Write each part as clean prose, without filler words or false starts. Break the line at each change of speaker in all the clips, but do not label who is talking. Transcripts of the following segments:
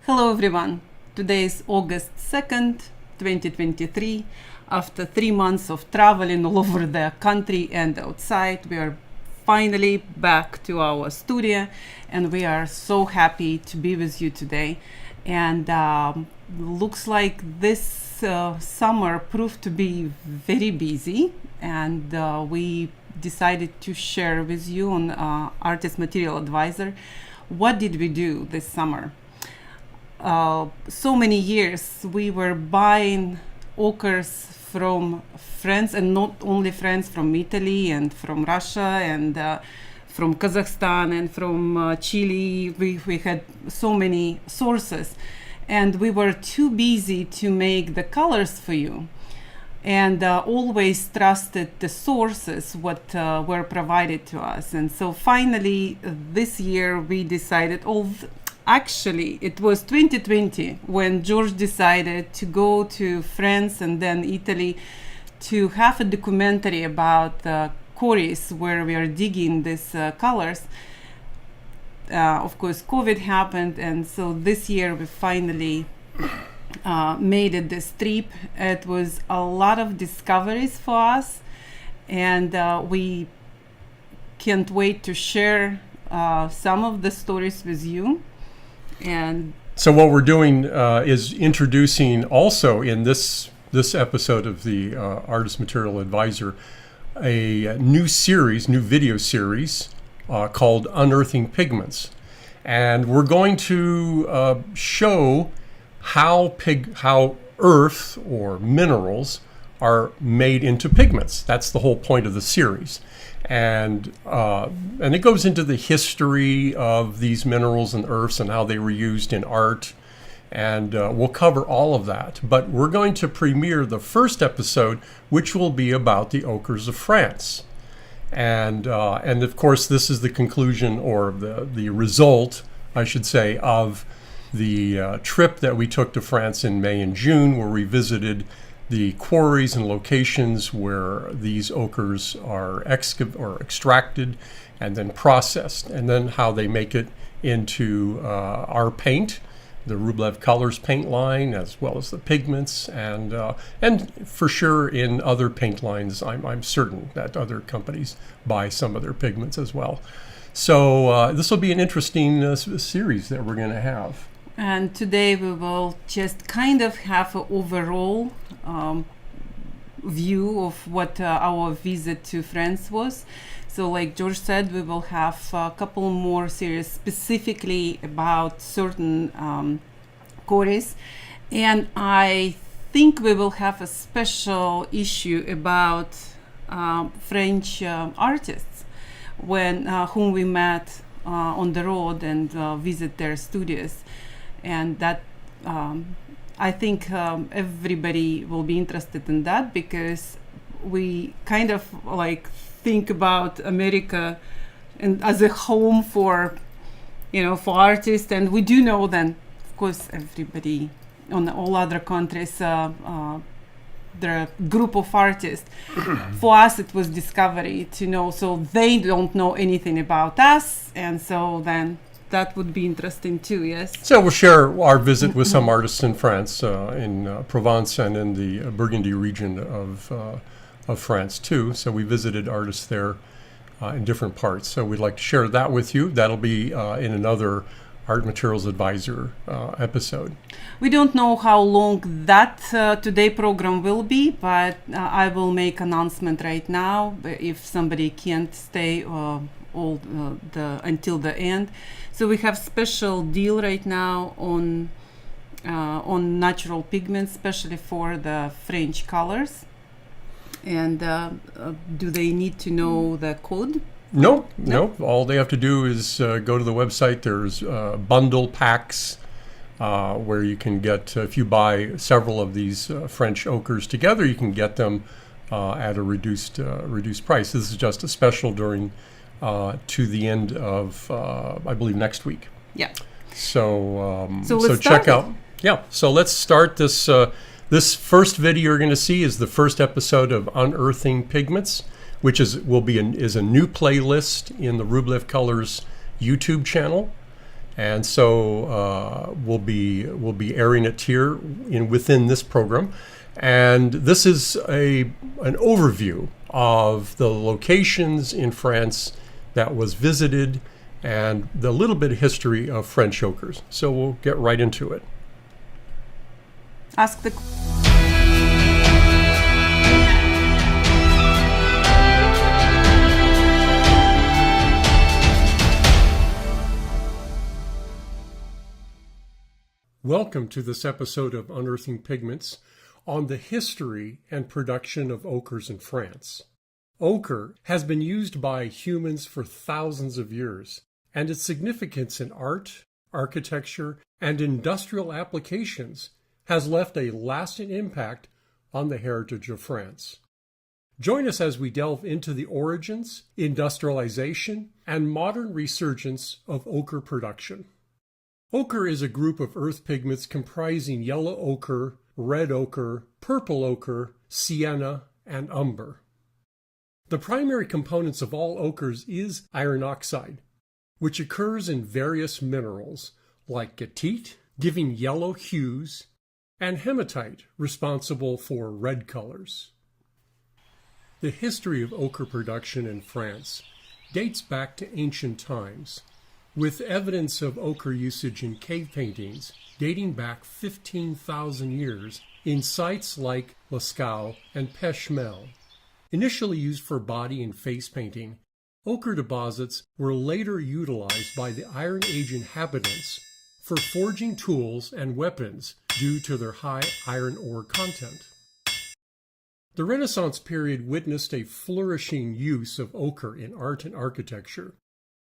Hello everyone, today is August 2nd, 2023. After 3 months of traveling all over the country and outside, we are finally back to our studio and we are so happy to be with you today. And looks like this summer proved to be very busy, and we decided to share with you on Artist Material Advisor what did we do this summer. So many years we were buying ochres from friends, and not only friends, from Italy and from Russia and from Kazakhstan and from Chile. We had so many sources, and we were too busy to make the colors for you, and always trusted the sources what were provided to us. And so finally this year we decided, actually it was 2020 when George decided to go to France and then Italy to have a documentary about the quarries where we are digging these colors. Of course COVID happened, and so this year we finally made it this trip. It was a lot of discoveries for us, and we can't wait to share some of the stories with you. And
so what we're doing is introducing also in this episode of the Artist Material Advisor a new video series called Unearthing Pigments. And we're going to show how earth or minerals are made into pigments. That's the whole point of the series. And it goes into the history of these minerals and earths and how they were used in art. And we'll cover all of that. But we're going to premiere the first episode, which will be about the ochres of France. And of course, this is the conclusion, or the result, I should say, of the trip that we took to France in May and June, where we visited the quarries and locations where these ochres are extracted and then processed, and then how they make it into our paint, the Rublev Colors paint line, as well as the pigments, and for sure in other paint lines. I'm certain that other companies buy some of their pigments as well. So this will be an interesting series that we're going to have.
And today we will just kind of have an overall view of what our visit to France was. So like George said, we will have a couple more series specifically about certain quarries. And I think we will have a special issue about French artists whom we met on the road and visit their studios. And that I think everybody will be interested in that, because we kind of like think about America and as a home for artists, and we do know that of course everybody on all other countries there are a group of artists. For us it was discovery to know, so they don't know anything about us, and so then that would be interesting too. Yes. So
we'll share our visit with some artists in France, in Provence and in the Burgundy region of France too. So we visited artists there in different parts. So we'd like to share that with you. That'll be in another Art Materials Advisor episode. We don't know how long that today program will be, but I will make announcement right now if somebody can't stay until the end. So we have special deal right now on natural pigments, especially for the French colors. And do they need to know the code? No. All they have to do is go to the website. There's bundle packs where you can get, if you buy several of these French ochres together, you can get them at a reduced price. This is just a special during to the end of, I believe, next week. Yeah. So check out. Yeah. So let's start this. This first video you're going to see is the first episode of Unearthing Pigments, which is a new playlist in the Rublev Colors YouTube channel. And so we'll be airing it here within this program. And this is an overview of the locations in France that was visited and the little bit of history of French ochres. So we'll get right into it.
Ask the
Welcome to this episode of Unearthing Pigments on the history and production of ochres in France. Ochre has been used by humans for thousands of years, and its significance in art, architecture, and industrial applications has left a lasting impact on the heritage of France. Join us as we delve into the origins, industrialization, and modern resurgence of ochre production. Ochre is a group of earth pigments comprising yellow ochre, red ochre, purple ochre, sienna, and umber. The primary components of all ochres is iron oxide, which occurs in various minerals like goethite, giving yellow hues, and hematite, responsible for red colors. The history of ochre production in France dates back to ancient times, with evidence of ochre usage in cave paintings dating back 15,000 years in sites like Lascaux and Pechemel. Initially used for body and face painting, ochre deposits were later utilized by the Iron Age inhabitants for forging tools and weapons due to their high iron ore content. The Renaissance period witnessed a flourishing use of ochre in art and architecture.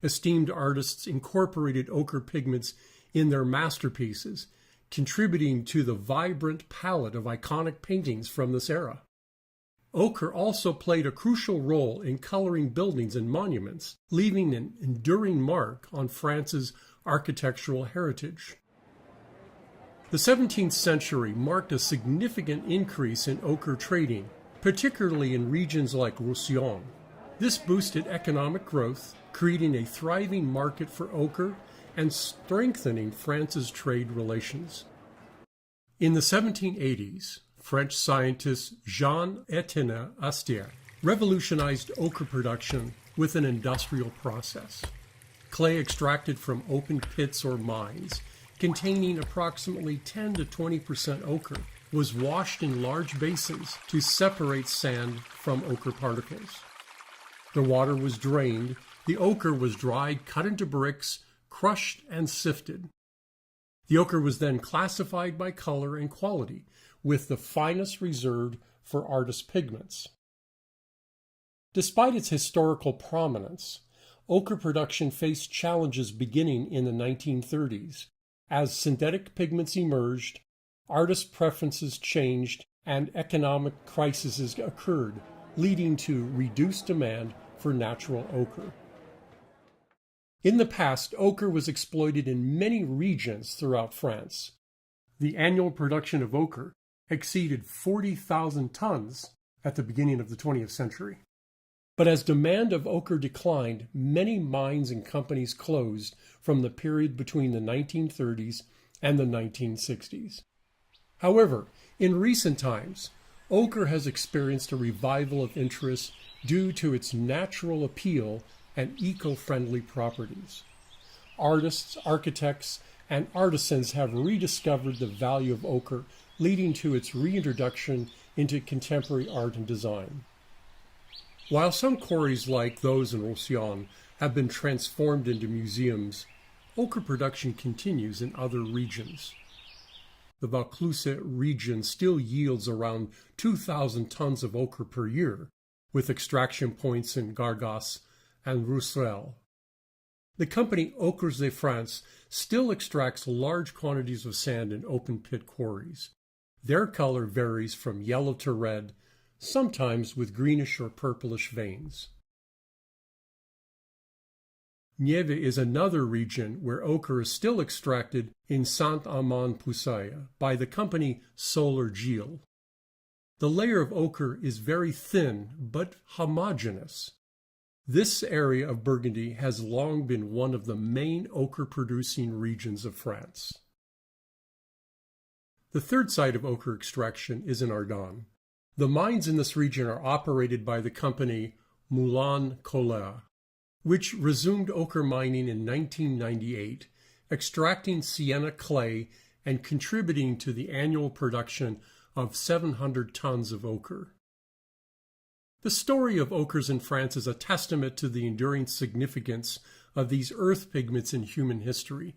Esteemed artists incorporated ochre pigments in their masterpieces, contributing to the vibrant palette of iconic paintings from this era. Ochre also played a crucial role in coloring buildings and monuments, leaving an enduring mark on France's architectural heritage. The 17th century marked a significant increase in ochre trading, particularly in regions like Roussillon. This boosted economic growth, creating a thriving market for ochre and strengthening France's trade relations. In the 1780s, French scientist Jean-Étienne Astier revolutionized ochre production with an industrial process. Clay extracted from open pits or mines, containing approximately 10 to 20% ochre, was washed in large basins to separate sand from ochre particles. The water was drained, the ochre was dried, cut into bricks, crushed, and sifted. The ochre was then classified by color and quality, with the finest reserved for artist pigments. Despite its historical prominence, ochre production faced challenges beginning in the 1930s. As synthetic pigments emerged, artist preferences changed, and economic crises occurred, leading to reduced demand for natural ochre. In the past, ochre was exploited in many regions throughout France. The annual production of ochre exceeded 40,000 tons at the beginning of the 20th century. But as demand of ochre declined, many mines and companies closed from the period between the 1930s and the 1960s. However, in recent times, ochre has experienced a revival of interest due to its natural appeal and eco-friendly properties. Artists, architects, and artisans have rediscovered the value of ochre, leading to its reintroduction into contemporary art and design. While some quarries like those in Roussillon have been transformed into museums, ochre production continues in other regions. The Vaucluse region still yields around 2,000 tons of ochre per year, with extraction points in Gargas and Roussel. The company Ochres de France still extracts large quantities of sand in open-pit quarries. Their color varies from yellow to red, sometimes with greenish or purplish veins. Nieve is another region where ochre is still extracted in Saint-Amand-Puisaye by the company Solar Gilles. The layer of ochre is very thin but homogeneous. This area of Burgundy has long been one of the main ochre-producing regions of France. The third site of ochre extraction is in Ardennes. The mines in this region are operated by the company Moulin Colère, which resumed ochre mining in 1998, extracting sienna clay and contributing to the annual production of 700 tons of ochre. The story of ochres in France is a testament to the enduring significance of these earth pigments in human history.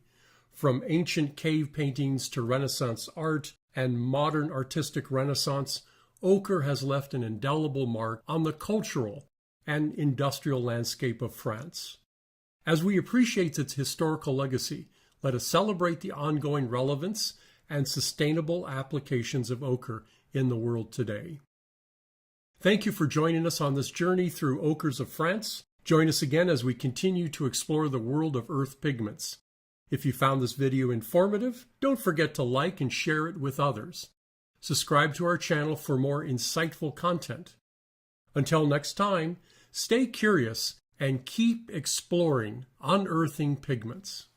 From ancient cave paintings to Renaissance art and modern artistic renaissance, ochre has left an indelible mark on the cultural and industrial landscape of France. As we appreciate its historical legacy, let us celebrate the ongoing relevance and sustainable applications of ochre in the world today. Thank you for joining us on this journey through ochres of France. Join us again as we continue to explore the world of earth pigments. If you found this video informative, don't forget to like and share it with others. Subscribe to our channel for more insightful content. Until next time, stay curious and keep exploring unearthing pigments.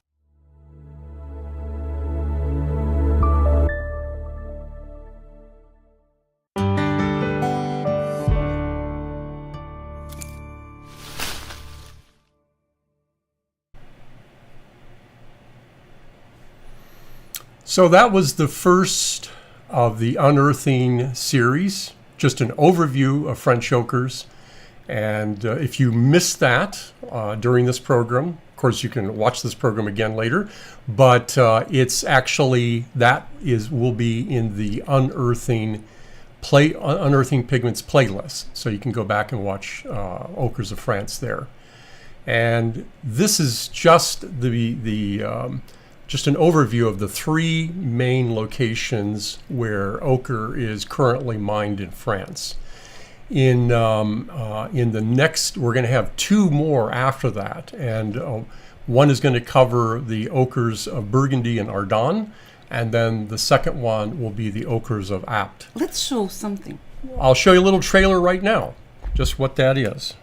So that was the first of the Unearthing series, just an overview of French ochres. And if you missed that during this program, of course you can watch this program again later, but it's actually, will be in the Unearthing Pigments playlist. So you can go back and watch Ochres of France there. And this is just just an overview of the three main locations where ochre is currently mined in France. In the next, we're going to have two more after that, and one is going to cover the ochres of Burgundy and Ardennes, and then the second one will be the ochres of Apt.
Let's show something.
I'll show you a little trailer right now, just what that is.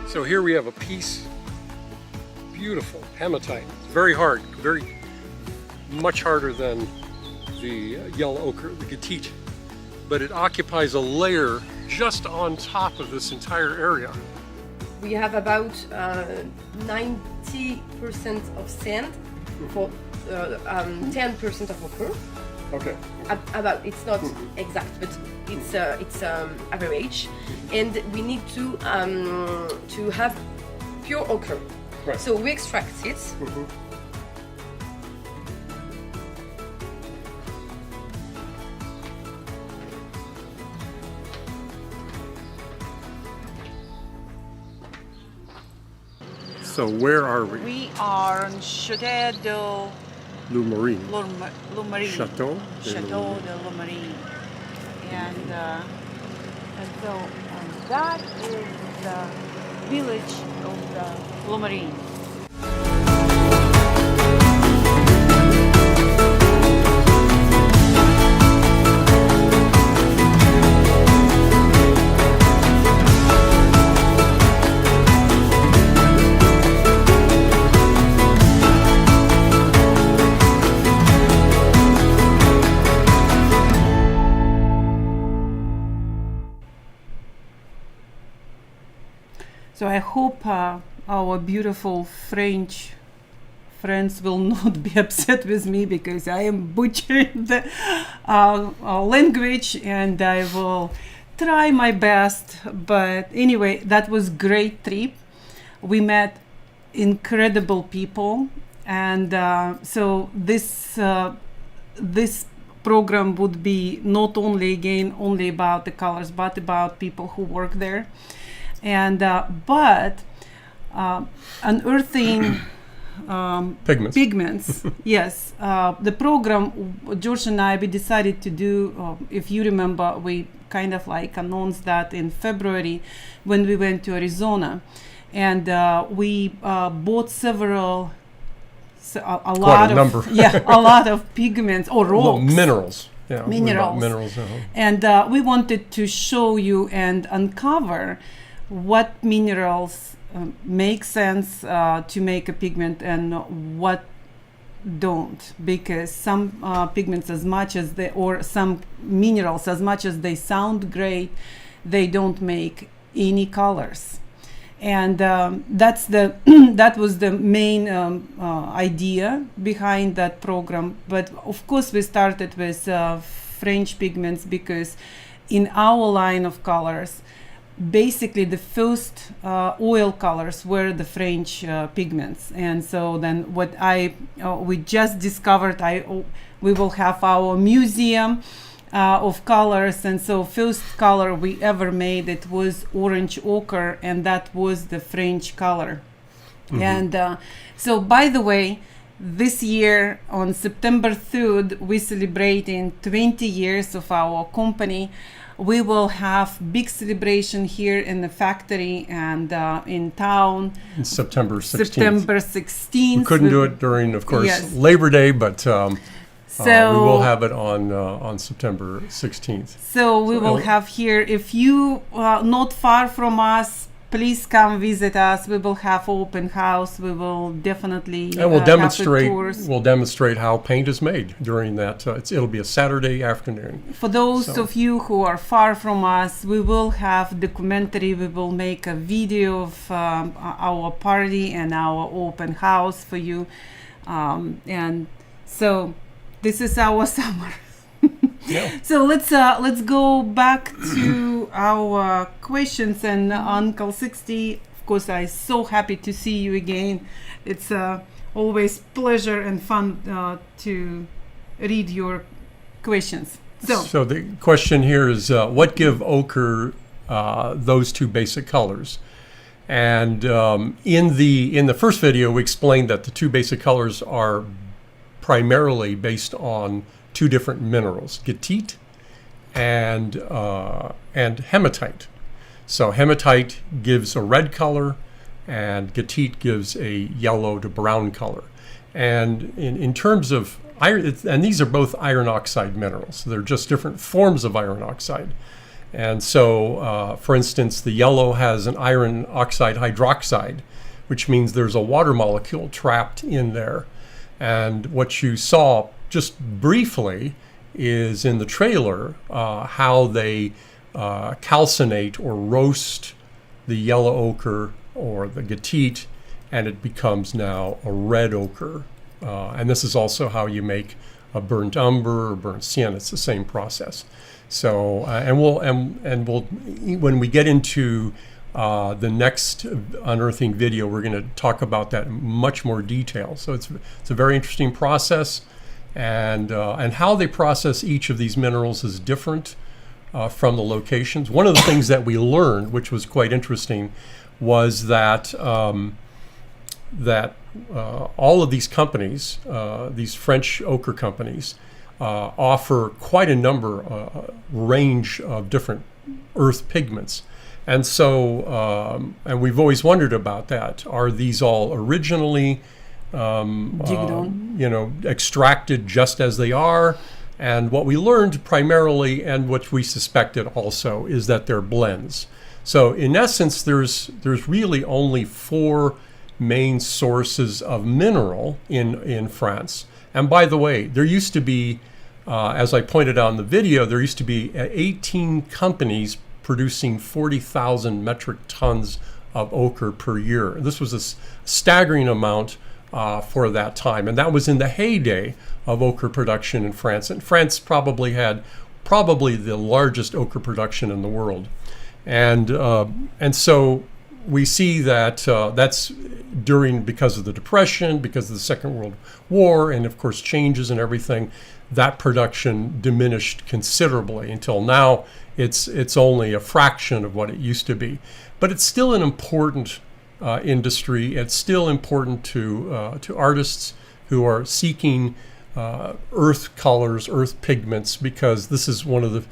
So here we have a piece, beautiful hematite. It's very hard, much harder than the yellow ochre, the gatite, but it occupies a layer just on top of this entire area.
We have about 90% of sand for 10% of ochre.
Okay.
About, it's not exact, but it's average, and we need to have pure ochre.
Right.
So we extract it.
So where are we?
We are on Château de
Loumarine.
Loumarine.
Chateau
de Loumarine. And so that is the village of the Loumarine. I hope our beautiful French friends will not be upset with me because I am butchering the language, and I will try my best. But anyway, that was great trip. We met incredible people, and so this program would be not only about the colors, but about people who work there. And but unearthing pigments. Yes, the program, George and I, we decided to do, if you remember, we kind of like announced that in February when we went to Arizona, and we bought several, a lot of pigments or rocks.
Well, minerals. Yeah,
minerals. And we wanted to show you and uncover what minerals make sense to make a pigment and what don't, because some pigments, as much as they, or some minerals, as much as they sound great, they don't make any colors. And that's the that was the main idea behind that program. But of course we started with French pigments because in our line of colors, basically the first oil colors were the French pigments. And so then what we just discovered, we will have our museum of colors, and so first color we ever made, it was orange ochre, and that was the French color. Mm-hmm. And so by the way, this year on September 3rd we're celebrating 20 years of our company. We will have big celebration here in the factory and in town.
In September 16th.
September 16th.
We couldn't do it during, of course, Labor Day, but we will have it on September 16th.
So we will have here, if you are not far from us, please come visit us. We will have open house. We will definitely
and we'll demonstrate.
Tours.
We'll demonstrate how paint is made during that. It'll be a Saturday afternoon.
For those of you who are far from us, we will have documentary. We will make a video of our party and our open house for you, and so this is our summer.
Yeah.
So let's go back to our questions. And Uncle 60, of course, I'm so happy to see you again. It's always pleasure and fun to read your questions.
So the question here is, what give ochre those two basic colors? And in the first video, we explained that the two basic colors are primarily based on two different minerals, goethite and hematite. So hematite gives a red color, and goethite gives a yellow to brown color. And in terms of iron, and these are both iron oxide minerals. They're just different forms of iron oxide. And so, for instance, the yellow has an iron oxide hydroxide, which means there's a water molecule trapped in there. And what you saw just briefly is in the trailer how they calcinate or roast the yellow ochre or the goethite, and it becomes now a red ochre. And this is also how you make a burnt umber or burnt sienna. It's the same process. So and we'll when we get into the next unearthing video, we're going to talk about that in much more detail. So it's a very interesting process. And how they process each of these minerals is different from the locations. One of the things that we learned, which was quite interesting, was that all of these companies, these French ochre companies, offer quite a range of different earth pigments. And so, and we've always wondered about that. Are these all originally extracted just as they are? And what we learned primarily, and what we suspected also, is that they're blends. So in essence, there's really only 4 main sources of mineral in France. And by the way, there used to be, as I pointed out in the video, there used to be 18 companies producing 40,000 metric tons of ochre per year. This was a staggering amount for that time, and that was in the heyday of ochre production in France. And France probably had the largest ochre production in the world, and so we see that that's because of the Depression, because of the Second World War, and of course changes and everything. That production diminished considerably until now. It's only a fraction of what it used to be, but it's still an important industry. It's still important to artists who are seeking earth colors, earth pigments, because this is one of the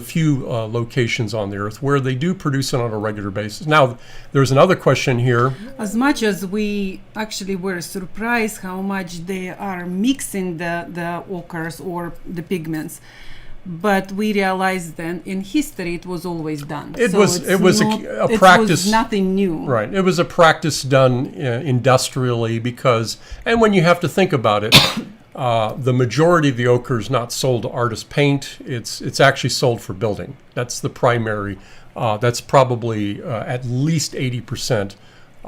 few locations on the earth where they do produce it on a regular basis. Now, there's another question here.
As much as we actually were surprised how much they are mixing the ochres or the pigments, but we realized then in history it was always done.
It was a practice.
It was nothing new.
Right. It was a practice done industrially and when you have to think about it, the majority of the ochre is not sold to artist paint. It's actually sold for building. That's the primary. That's probably at least 80%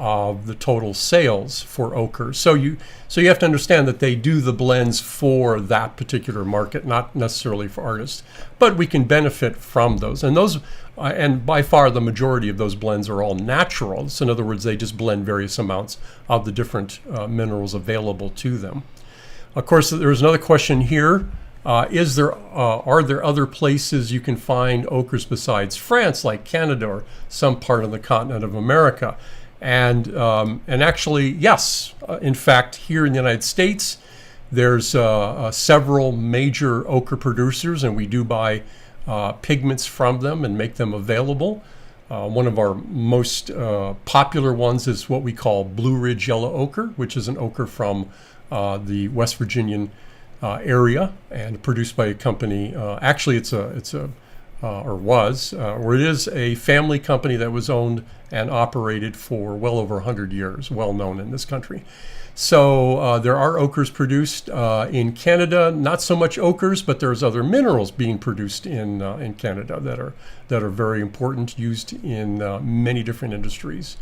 of the total sales for ochre. So you have to understand that they do the blends for that particular market, not necessarily for artists. But we can benefit from those, and by far the majority of those blends are all natural. So in other words, they just blend various amounts of the different minerals available to them. Of course, there's another question here. Are there other places you can find ochres besides France, like Canada or some part of the continent of America? And actually, yes. In fact, here in the United States, there's several major ochre producers, and we do buy pigments from them and make them available. One of our most popular ones is what we call Blue Ridge Yellow Ochre, which is an ochre from the West Virginian area and produced by a company. Actually, it is a family company that was owned and operated for well over 100 years, well known in this country. So there are ochres produced in Canada. Not so much ochres, but there's other minerals being produced in Canada that are very important, used in many different industries.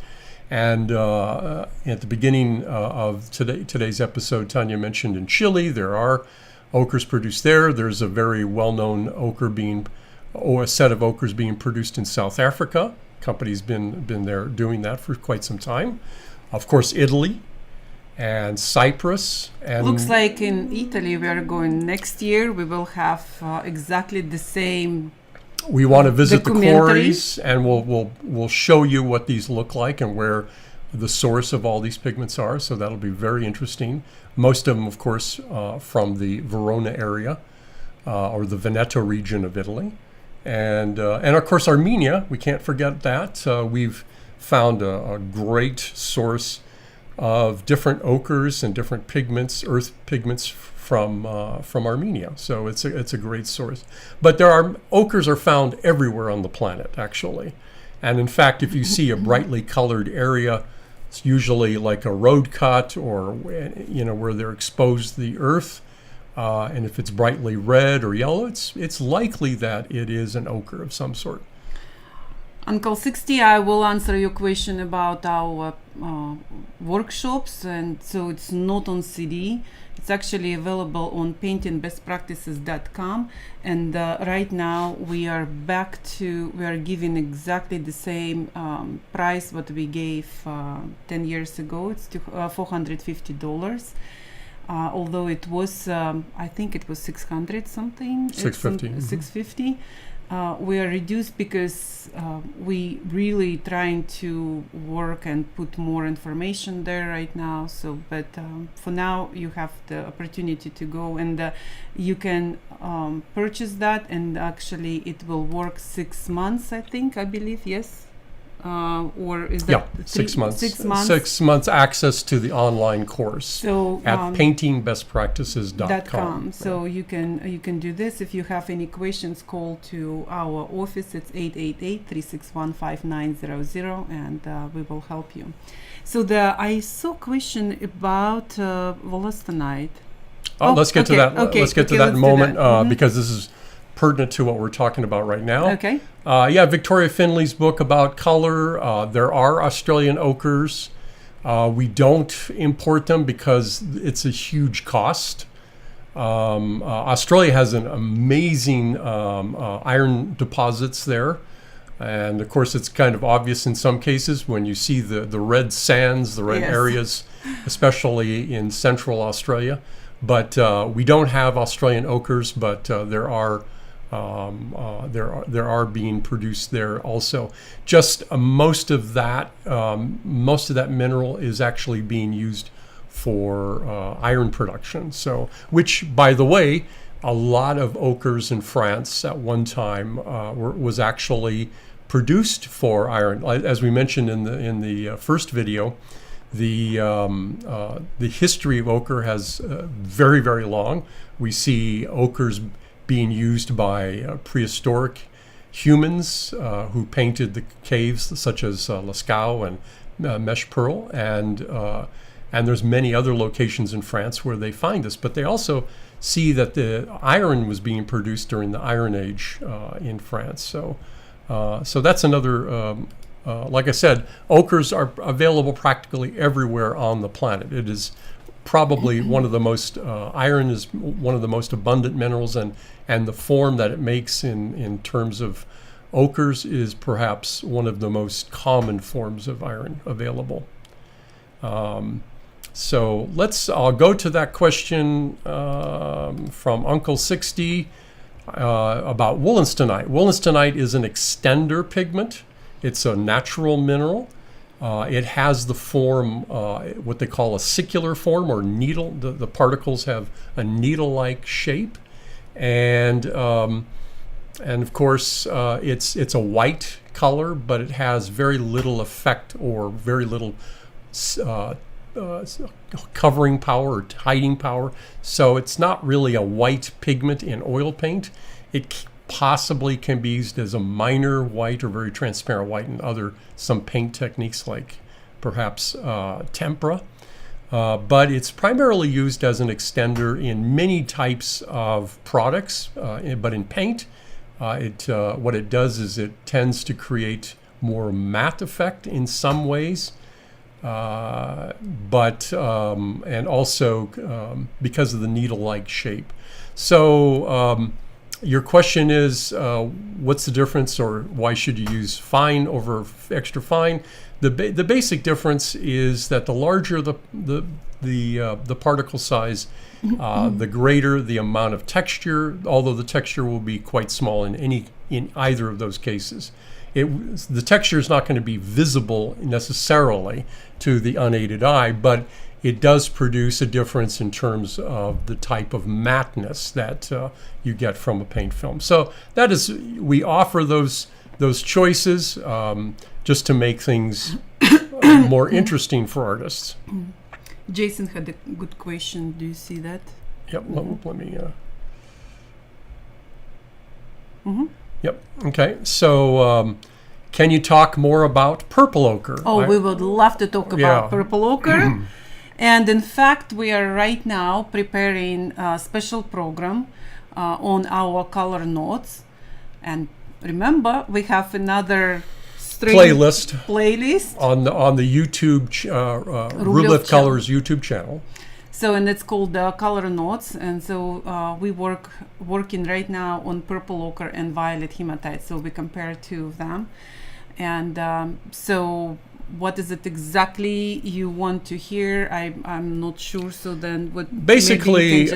And at the beginning of today's episode, Tanya mentioned in Chile, there are ochres produced there. There's a very well-known a set of ochres being produced in South Africa. Company's been there doing that for quite some time. Of course, Italy and Cyprus. And
looks like in Italy we are going next year. We will have exactly the same.
We want to visit the quarries, and we'll show you what these look like and where the source of all these pigments are. So that'll be very interesting. Most of them, of course, from the Verona area or the Veneto region of Italy, and of course Armenia. We can't forget that. We've found a great source of different ochres and different pigments, earth pigments from Armenia. So it's a great source. But ochres are found everywhere on the planet, actually. And in fact, if you see a brightly colored area, it's usually like a road cut or where they're exposed to the earth. And if it's brightly red or yellow, it's likely that it is an ochre of some sort.
Uncle 60, I will answer your question about our workshops, and so it's not on CD. It's actually available on paintingbestpractices.com, and right now we are giving exactly the same price what we gave 10 years ago. It's $450. Although it was, I think it was 600 something.
650.
650. We are reduced because we really trying to work and put more information there right now. So, but for now you have the opportunity to go and you can purchase that, and actually it will work 6 months. I believe, yes. Or is that
6 months?
6 months.
6 months access to the online course.
So
at paintingbestpractices.com.
So you can do this. If you have any questions, call to our office. It's 888-361-5900, and we will help you. So I saw a question about wollastonite.
Let's get to that. Let's get to that in a moment, because this is pertinent to what we're talking about right now.
Okay.
Yeah, Victoria Finley's book about color. There are Australian ochres. We don't import them because it's a huge cost. Australia has an amazing iron deposits there. And of course, it's kind of obvious in some cases when you see the red sands, the red
Yes.
areas, especially in central Australia. But we don't have Australian ochres, but there are being produced there also. Just most of that mineral is actually being used for iron production. So, which, by the way, a lot of ochres in France at one time was actually produced for iron. As we mentioned in the first video, the history of ochre has very, very long. We see ochres being used by prehistoric humans who painted the caves, such as Lascaux and Mèche Pearl, and there's many other locations in France where they find this. But they also see that the iron was being produced during the Iron Age in France. So that's another. Like I said, ochres are available practically everywhere on the planet. It is probably one of the most, iron is one of the most abundant minerals, and the form that it makes in terms of ochres is perhaps one of the most common forms of iron available. So I'll go to that question from Uncle 60 about wollastonite. Wollastonite is an extender pigment. It's a natural mineral. It has the form, what they call a sicular form, or needle. The particles have a needle-like shape, and of course it's a white color, but it has very little effect or very little covering power or hiding power. So it's not really a white pigment in oil paint. It possibly can be used as a minor white or very transparent white in some paint techniques like perhaps tempera. But it's primarily used as an extender in many types of products, but in paint, what it does is it tends to create more matte effect in some ways, but and also because of the needle-like shape. So your question is, what's the difference, or why should you use fine over extra fine? The basic difference is that the larger the particle size, the greater the amount of texture. Although the texture will be quite small in either of those cases. The texture is not going to be visible necessarily to the unaided eye, but it does produce a difference in terms of the type of matteness that you get from a paint film. So that is, we offer those choices just to make things more interesting for artists.
Jason had a good question. Do you see that?
Yep. Let me. Yep. Okay. So. Can you talk more about purple ochre?
We would love to talk about purple ochre. And in fact, we are right now preparing a special program on our color notes. And remember, we have another
playlist
on
the YouTube Rublev Colors YouTube channel.
So, and it's called Color Notes, and so we working right now on purple ochre and violet hematite. So we compare two of them, and so what is it exactly you want to hear? I'm not sure. So then, what
basically,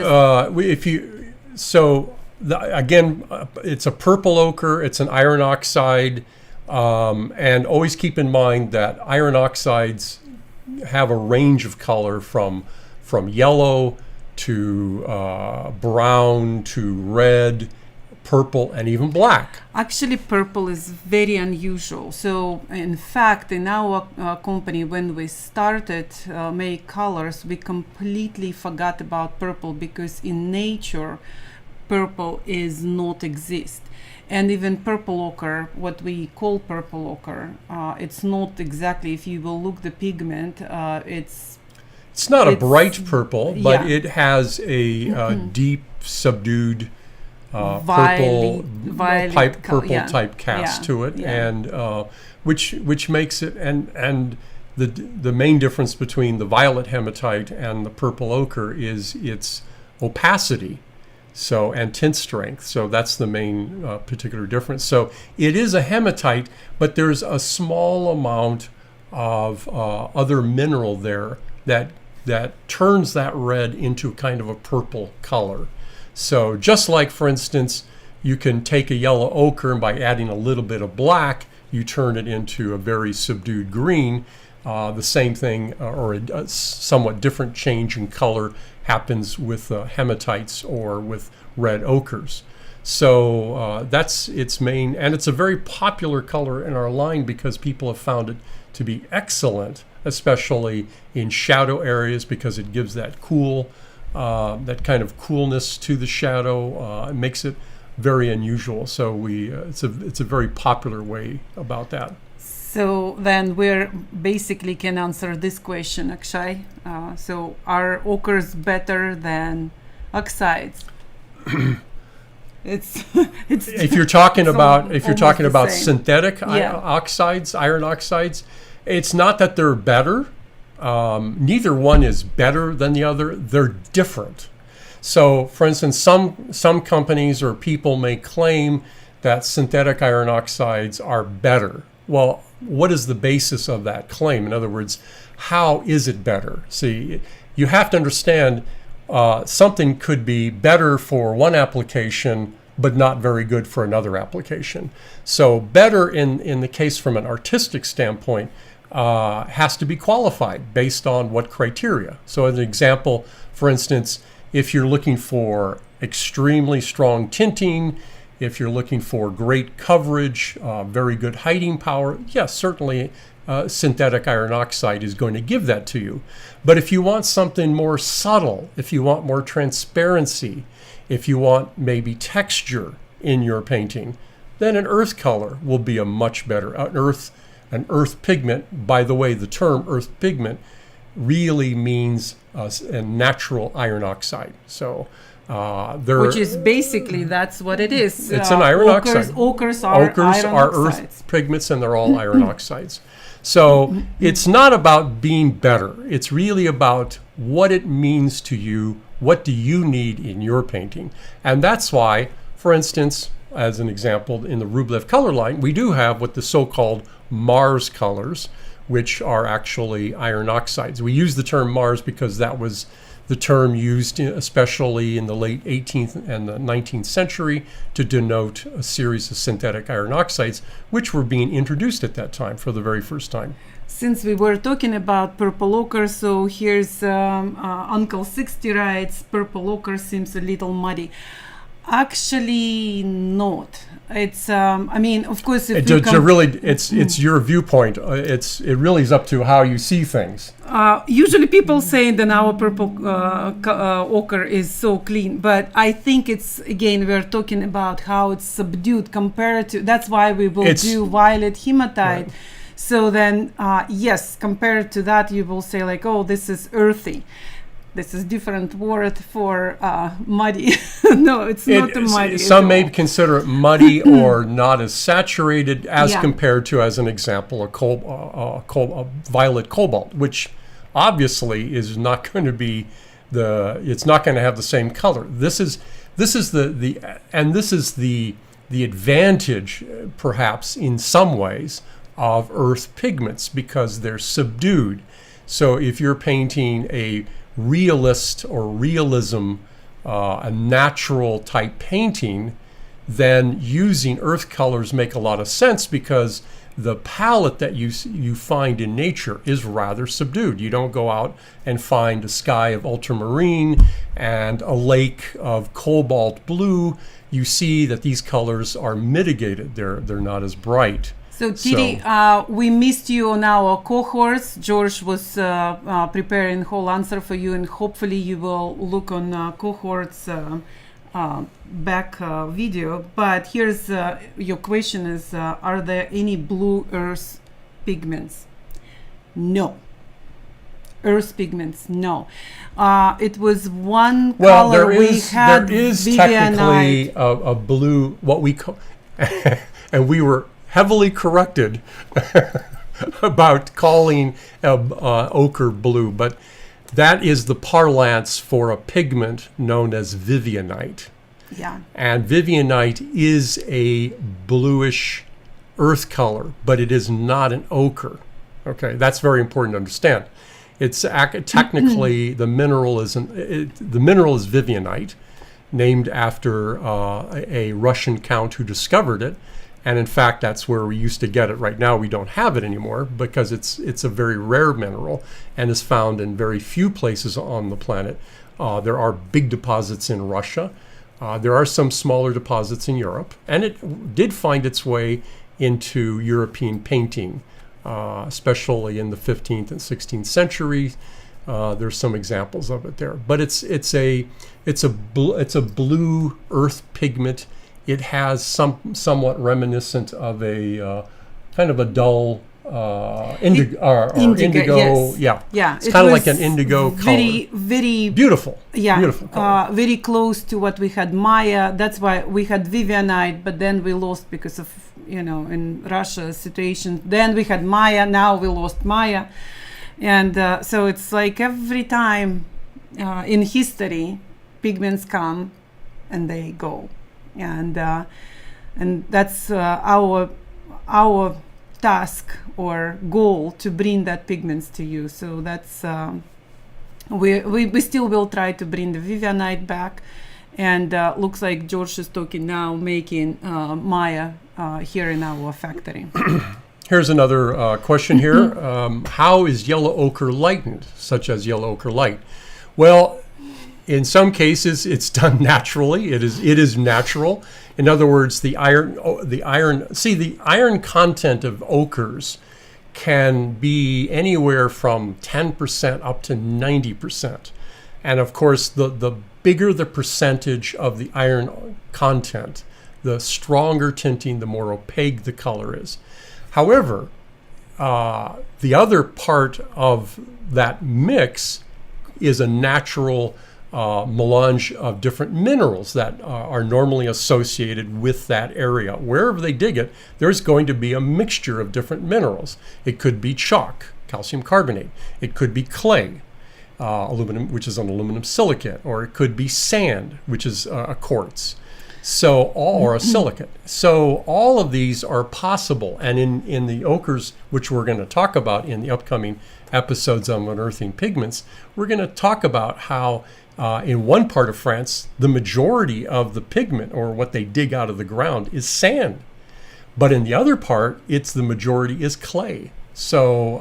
again, it's a purple ochre. It's an iron oxide, and always keep in mind that iron oxides have a range of color from yellow to brown to red, purple, and even black.
Actually, purple is very unusual. So, in fact, in our company, when we started make colors, we completely forgot about purple, because in nature, purple is not exist. And even purple ochre, what we call purple ochre, it's not exactly, if you will look the pigment,
it's not a bright purple, but it has a deep, subdued purple,
violet
purple type cast to it, and which makes it, and the main difference between the violet hematite and the purple ochre is its opacity, so, and tint strength. So that's the main particular difference. So it is a hematite, but there's a small amount of other mineral there that turns that red into kind of a purple color. So just like, for instance, you can take a yellow ochre and by adding a little bit of black, you turn it into a very subdued green. The same thing, or a somewhat different change in color happens with hematites or with red ochres. So that's its main, and it's a very popular color in our line because people have found it to be excellent, especially in shadow areas, because it gives that cool, that kind of coolness to the shadow. It makes it very unusual. So it's a very popular way about that.
So then we're basically can answer this question, Akshay. So are ochres better than oxides? it's
if you're talking about synthetic
oxides,
iron oxides, it's not that they're better. Neither one is better than the other. They're different. So, for instance, some companies or people may claim that synthetic iron oxides are better. Well, what is the basis of that claim? In other words, how is it better? See, you have to understand something could be better for one application, but not very good for another application. So better in the case from an artistic standpoint has to be qualified based on what criteria. So as an example, for instance, if you're looking for extremely strong tinting, if you're looking for great coverage, very good hiding power, yes, certainly synthetic iron oxide is going to give that to you. But if you want something more subtle, if you want more transparency, if you want maybe texture in your painting, then an earth color will be a much better, an earth pigment. By the way, the term earth pigment really means a natural iron oxide. So
which is basically, that's what it is.
It's an iron oxide.
Ochres are
earth pigments, and they're all iron oxides. So it's not about being better. It's really about what it means to you. What do you need in your painting? And that's why, for instance, as an example, in the Rublev color line, we do have what the so-called Mars colors, which are actually iron oxides. We use the term Mars because that was the term used especially in the late 18th and the 19th century to denote a series of synthetic iron oxides, which were being introduced at that time for the very first time.
Since we were talking about purple ochre, so here's Uncle 60 writes, purple ochre seems a little muddy. Actually, not. It's I mean, of course, if
it's your viewpoint. It really is up to how you see things.
Usually, people say that our purple ochre is so clean, but I think it's, again, we're talking about how it's subdued compared to. That's why we will do violet hematite. Right. So then, yes, compared to that, you will say like, oh, this is earthy. This is different word for muddy. No, it's not a muddy.
Some may consider it muddy or not as saturated as compared to, as an example, a violet cobalt, which obviously is not going to be it's not going to have the same color. This is the advantage, perhaps in some ways, of earth pigments, because they're subdued. So if you're painting a realist or realism, a natural type painting, then using earth colors make a lot of sense, because the palette that you find in nature is rather subdued. You don't go out and find a sky of ultramarine and a lake of cobalt blue. You see that these colors are mitigated. They're not as bright.
So, Tiri, we missed you on our cohorts. George was preparing whole answer for you, and hopefully you will look on cohorts back video. But here's your question is, are there any blue earth pigments? No. earth pigments. No, it was one
Well,
color
there
had
is
Vivianite.
technically a blue, what we call, and we were heavily corrected about calling ochre blue, but that is the parlance for a pigment known as Vivianite.
Yeah.
And Vivianite is a bluish earth color, but it is not an ochre. Okay, that's very important to understand. It's technically the mineral is Vivianite, named after a Russian count who discovered it, and in fact that's where we used to get it. Right now we don't have it anymore because it's a very rare mineral and is found in very few places on the planet. There are big deposits in Russia. There are some smaller deposits in Europe, and it did find its way into European painting, especially in the 15th and 16th century. There's some examples of it there, but it's a blue earth pigment. It has somewhat reminiscent of a kind of a dull indigo.
Yes.
Yeah. It's kind of like an indigo
very,
color.
Very
Beautiful.
Yeah.
Beautiful color.
Very close to what we had Maya. That's why we had Vivianite, but then we lost because of, in Russia situation. Then we had Maya. Now we lost Maya. And so it's like every time in history, pigments come and they go. And that's our task or goal, to bring that pigments to you. So that's we still will try to bring the Vivianite back, and looks like George is talking now, making Maya here in our factory.
Here's another question here. How is yellow ochre lightened, such as yellow ochre light? Well, in some cases, it's done naturally. It is natural. In other words, the iron content of ochres can be anywhere from 10% up to 90%. And of course, the bigger the percentage of the iron content, the stronger tinting, the more opaque the color is. However, the other part of that mix is a natural melange of different minerals that are normally associated with that area. Wherever they dig it, there's going to be a mixture of different minerals. It could be chalk, calcium carbonate. It could be clay, aluminum, which is an aluminum silicate, or it could be sand, which is a quartz. Or a silicate. So all of these are possible. And in the ochres, which we're going to talk about in the upcoming episodes on Unearthing Pigments, we're going to talk about how in one part of France, the majority of the pigment, or what they dig out of the ground, is sand. But in the other part, the majority is clay. So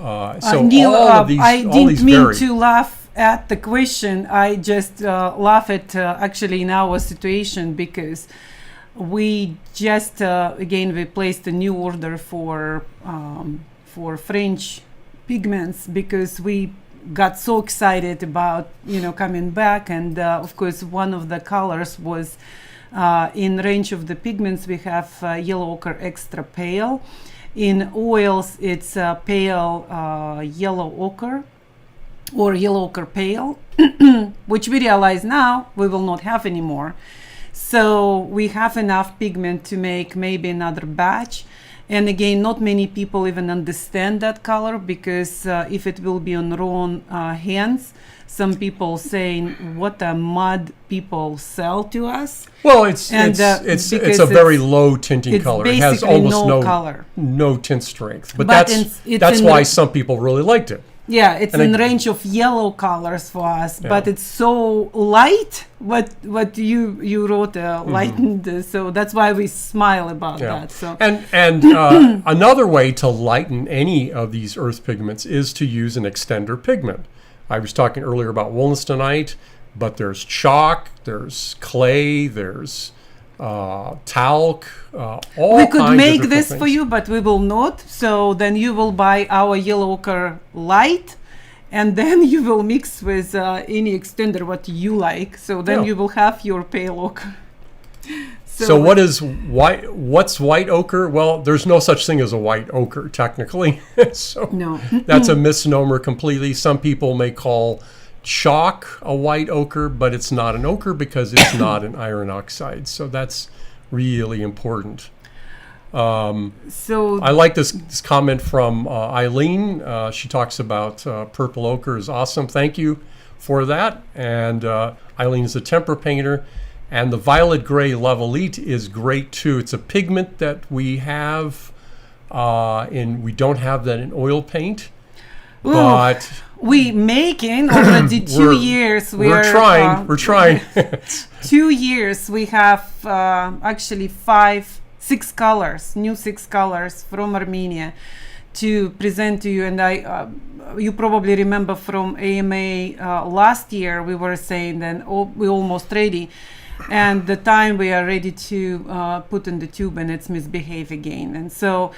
Neil,
all of these,
I
all
didn't
these
mean
vary.
to laugh at the question. I just laugh at actually in our situation, because we just again we placed a new order for French pigments, because we got so excited about coming back, and of course one of the colors was in range of the pigments. We have yellow ochre extra pale. In oils, it's pale yellow ochre, or yellow ochre pale, which we realize now we will not have anymore. So we have enough pigment to make maybe another batch. And again, not many people even understand that color, because if it will be on wrong hands, some people saying, what a mud people sell to us.
Well, it's a very low tinting color. It has almost no tint strength. But that's why some people really liked it.
Yeah, it's in range of yellow colors for us, but it's so light. What you wrote lightened, so that's why we smile about that. So
and another way to lighten any of these earth pigments is to use an extender pigment. I was talking earlier about wollastonite, but there's chalk, there's clay, there's talc, all
we could
kinds
make
of
this
things.
for you, but we will not. So then you will buy our yellow ochre light, and then you will mix with any extender what you like. So then you will have your pale ochre.
So what is white? What's white ochre? Well, there's no such thing as a white ochre technically. So
No.
that's a misnomer completely. Some people may call chalk a white ochre, but it's not an ochre because it's not an iron oxide. So that's really important.
So
I like this comment from Eileen. She talks about purple ochre is awesome. Thank you for that. And Eileen is a tempera painter. And the violet gray Lavalite is great too. It's a pigment that we have, and we don't have that in oil paint.
Ooh,
But
we making already 2 years.
we're trying. We're trying.
2 years. We have actually 6 colors, new 6 colors from Armenia to present to you. And you probably remember from AMA last year, we were saying then we're almost ready. And the time we are ready to put in the tube and it's misbehave again. And so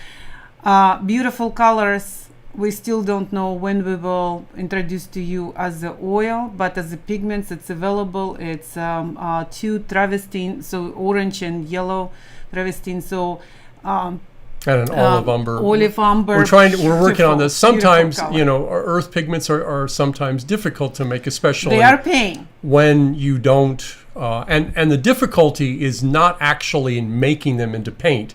beautiful colors. We still don't know when we will introduce to you as the oil, but as the pigments, it's available. It's 2 travertine, so orange and yellow travertine. So
And an olive umber.
Olive umber.
We're working on this. Sometimes,
color.
our earth pigments are sometimes difficult to make, especially
They are pain.
when you don't, and the difficulty is not actually in making them into paint.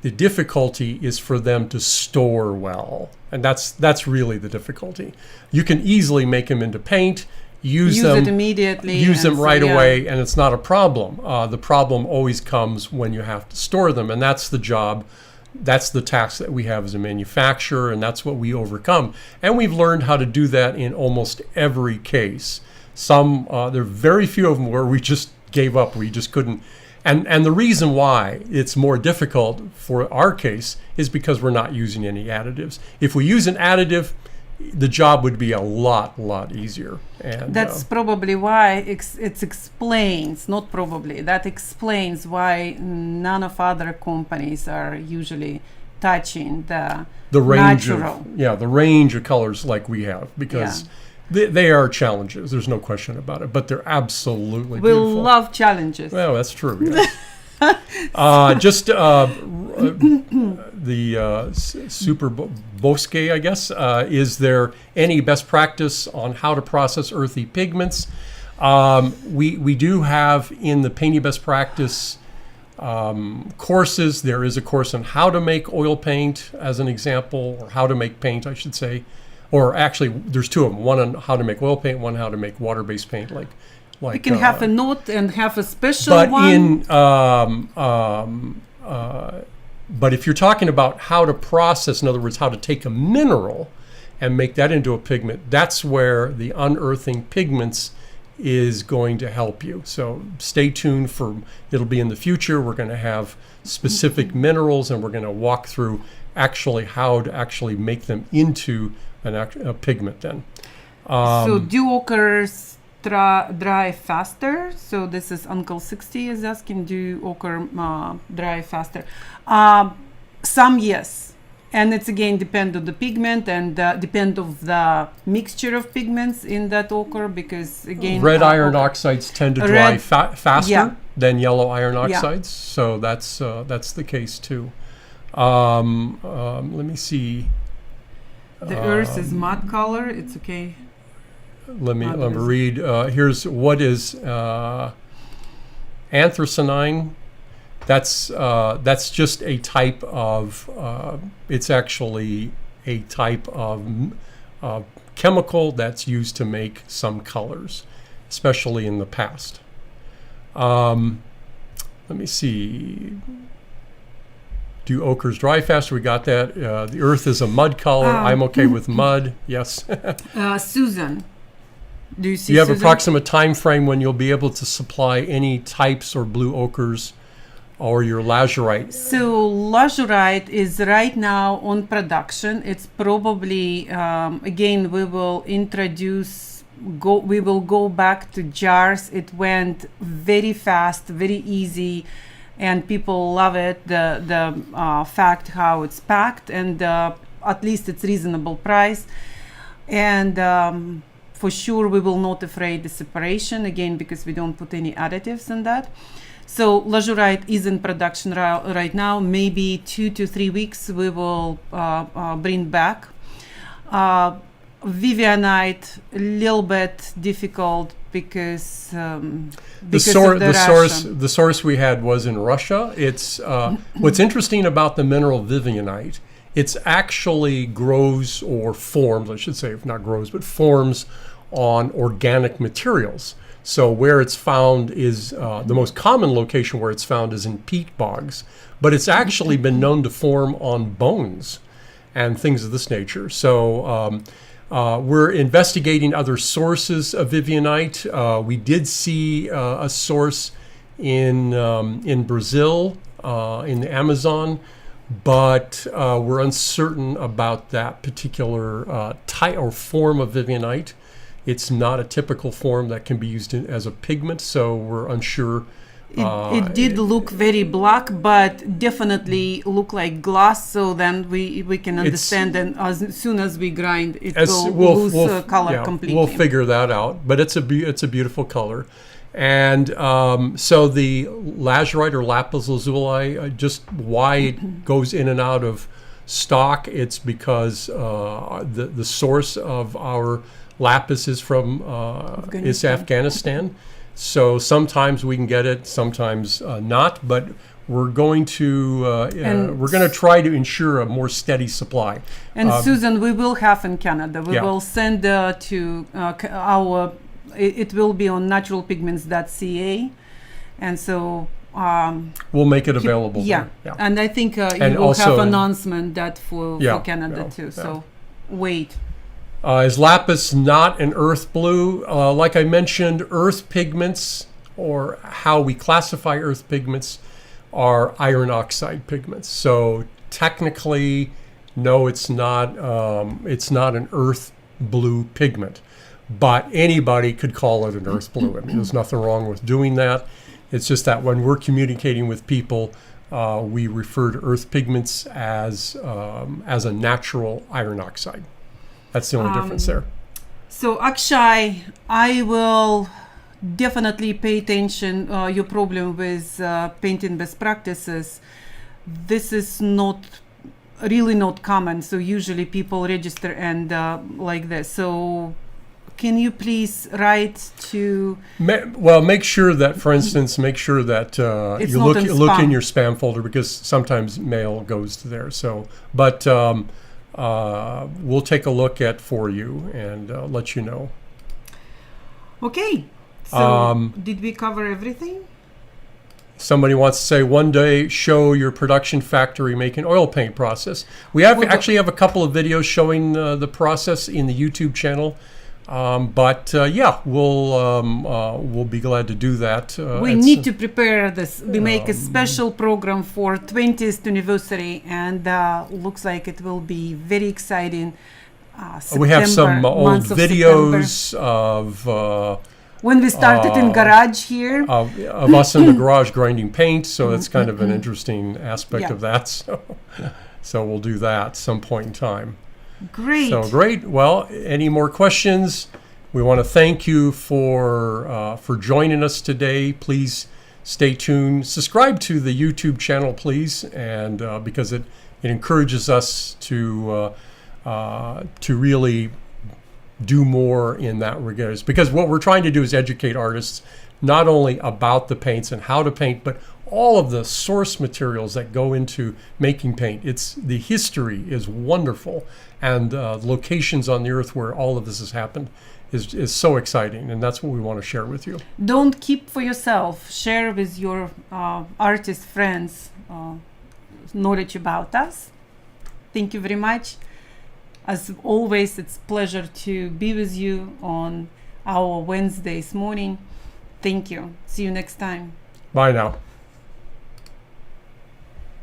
The difficulty is for them to store well. And that's really the difficulty. You can easily make them into paint, use them
it immediately.
use them
so,
right
yeah.
away, and it's not a problem. The problem always comes when you have to store them, and that's the job. That's the task that we have as a manufacturer, and that's what we overcome. And we've learned how to do that in almost every case. There are very few of them where we just gave up. We just couldn't. And the reason why it's more difficult for our case is because we're not using any additives. If we use an additive, the job would be a lot easier. And
That's probably why it explains, not probably, that explains why none of other companies are usually touching the
range
natural.
the range of colors like we have, because they are challenges. There's no question about it, but they're absolutely
We
beautiful.
love challenges.
Well, that's true. Yes. The Super Bosque, I guess. Is there any best practice on how to process earthy pigments? We do have in the Painting Best Practice courses. There is a course on how to make oil paint, as an example, or how to make paint, I should say. Or actually, there's 2 of them. One on how to make oil paint, one how to make water-based paint, like
We can have a note and have a special
but
one.
But if you're talking about how to process, in other words, how to take a mineral and make that into a pigment, that's where the Unearthing Pigments is going to help you. So stay tuned it'll be in the future. We're going to have specific minerals, and we're going to walk through actually how to actually make them into a pigment then.
So do ochres dry faster? So this is Uncle 60 is asking, do ochre dry faster? Some yes. And it's again depend on the pigment and depend of the mixture of pigments in that ochre, because again
red iron oxides tend to dry faster than yellow iron oxides, so that's the case too. Let me see.
The earth is mud color. It's okay.
Let me read. Here's what is anthracene. That's just a type of. It's actually a type of chemical that's used to make some colors, especially in the past. Let me see. Do ochres dry faster? We got that. The earth is a mud color. I'm okay with mud. Yes.
Susan, do you see?
Do you have
Susan?
approximate time frame when you'll be able to supply any types or blue ochres or your lazurite?
So lazurite is right now on production. It's probably again we will introduce. We will go back to jars. It went very fast, very easy. And people love it, the fact how it's packed, and at least it's reasonable price. And for sure we will not afraid the separation, again, because we don't put any additives in that. So lazurite is in production right now. Maybe 2 to 3 weeks we will bring back. Vivianite, a little bit difficult because
the source we had was in Russia. It's what's interesting about the mineral Vivianite. It's actually grows or forms, I should say, if not grows, but forms on organic materials. So where it's found is the most common location where it's found is in peat bogs, but it's actually been known to form on bones and things of this nature. So we're investigating other sources of Vivianite. We did see a source in Brazil, in the Amazon, but we're uncertain about that particular type or form of Vivianite. It's not a typical form that can be used as a pigment, so we're unsure.
It did look very black, but definitely look like glass. So then we can understand, and as soon as we grind, it will lose color completely.
We'll figure that out. But it's a beautiful color, and so the lazurite or lapis lazuli, just why it goes in and out of stock, it's because the source of our lapis is from Afghanistan. So sometimes we can get it, sometimes not. But we're going to try to ensure a more steady supply.
And Susan, we will have in Canada. We will send to our. It will be on naturalpigments.ca, and so
we'll make it available.
Yeah. And I think you will have announcement that for Canada too. So wait.
Is lapis not an earth blue? Like I mentioned, earth pigments, or how we classify earth pigments, are iron oxide pigments. So technically, no, it's not an earth blue pigment. But anybody could call it an earth blue. I mean, there's nothing wrong with doing that. It's just that when we're communicating with people, we refer to earth pigments as a natural iron oxide. That's the only difference there.
So Akshay, I will definitely pay attention your problem with painting best practices. This is really not common. So usually people register and like this. So can you please write to?
Make sure that, for instance, you look in your spam folder, because sometimes mail goes to there. So, but. We'll take a look at for you and let you know.
Okay. So did we cover everything?
Somebody wants to say, one day show your production factory making oil paint process. We actually have a couple of videos showing the process in the YouTube channel. We'll be glad to do that.
We need to prepare this. We make a special program for 20th anniversary, and looks like it will be very exciting.
We have some old videos of
when we started in garage here
of us in the garage grinding paint. So that's kind of an interesting aspect of that. So we'll do that some point in time.
Great.
So great. Well, any more questions? We want to thank you for joining us today. Please stay tuned. Subscribe to the YouTube channel, please, and because it encourages us to really do more in that regard. Because what we're trying to do is educate artists not only about the paints and how to paint, but all of the source materials that go into making paint. The history is wonderful, and locations on the earth where all of this has happened is so exciting, and that's what we want to share with you.
Don't keep for yourself. Share with your artist friends knowledge about us. Thank you very much. As always, it's a pleasure to be with you on our Wednesdays morning. Thank you. See you next time.
Bye now.